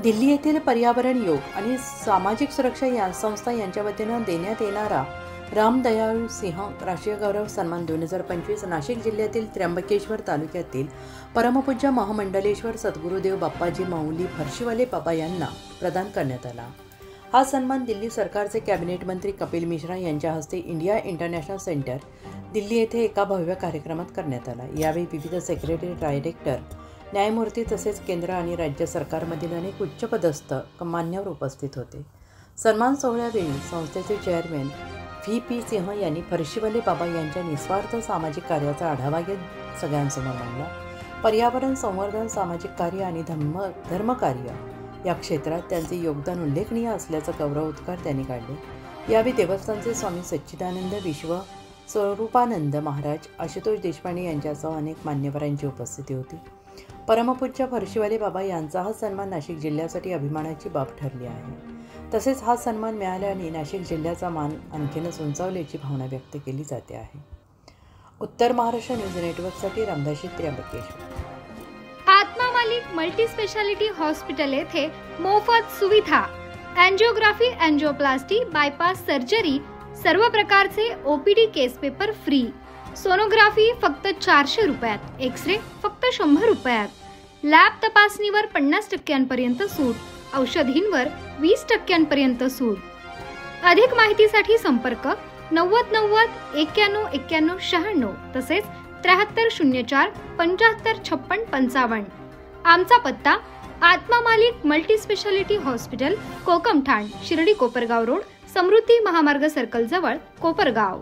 दिल्ली येथील पर्यावरण योग आणि सामाजिक सुरक्षा या संस्था यांच्या वतीनं देण्यात येणारा रामदयाळ सिंह राष्ट्रीय गौरव सन्मान 2025 नाशिक जिल्ह्यातील त्र्यंबकेश्वर तालुक्यातील परमपूज्य महामंडलेश्वर सद्गुरुदेव बाप्पाजी माऊली फरशीवाले बाबा यांना प्रदान करण्यात आला। हा सन्मान दिल्ली सरकारचे कॅबिनेट मंत्री कपिल मिश्रा यांच्या हस्ते इंडिया इंटरनॅशनल सेंटर दिल्ली येथे एका भव्य कार्यक्रमात करण्यात आला। यावेळी विविध सेक्रेटरी, डायरेक्टर, न्यायमूर्ती तसेच केंद्र आणि राज्य सरकारमधील अनेक उच्चपदस्थ मान्यवर उपस्थित होते। सन्मान सोहळ्यावेळी संस्थेचे चेअरमॅन व्ही.पी. सिंह यांनी फरशीवाले बाबा यांच्या निस्वार्थ सामाजिक कार्याचा आढावा घेत सगळ्यांसमोर मांडला। पर्यावरण संवर्धन, सामाजिक कार्य आणि धर्मकार्य या क्षेत्रात त्यांचे योगदान उल्लेखनीय असल्याचा गौरवोद्गार त्यांनी काढले। यावेळी देवस्थानचे स्वामी सच्चिदानंद विश्व स्वरूपानंद महाराज, आशुतोष देशपांडे यांच्यासह अनेक मान्यवरांची उपस्थिती होती। परमपूज्य फरशीवाले बाबा यांचा हा सन्मान नाशिक जिल्ह्यासाठी अभिमानाची बाब ठरली आहे। तसेच हा सन्मान मिळाल्याने नाशिक जिल्ह्याचा मान आणखीनच उंचावल्याची भावना व्यक्त केली जाते आहे। उत्तर महाराष्ट्र न्यूज नेटवर्कसाठी रामदासी, त्र्यंबकेश्वर। आत्मा मालिक मल्टी स्पेशालिटी हॉस्पिटल येथे मोफत सुविधा, एंजियोग्राफी, एंजियोप्लास्टी, बायपास सर्जरी, सर्व प्रकारचे ओपीडी केस पेपर फ्री, सोनोग्राफी फक्त 400 रुपयात, एक्सरे फक्त 100 रुपयात, लॅब तपासणीवर 50% सूट, औषधींवर 20% सूट। अधिक माहितीसाठी संपर्क 90 90 91 91 96 तसेच 7304 75 56 55। आमचा पत्ता Atma Malik multi speciality hospital, Kokamthan, Shirdi Kopargaon road, Samruddhi Mahamarg circle जवळ, कोपरगाव।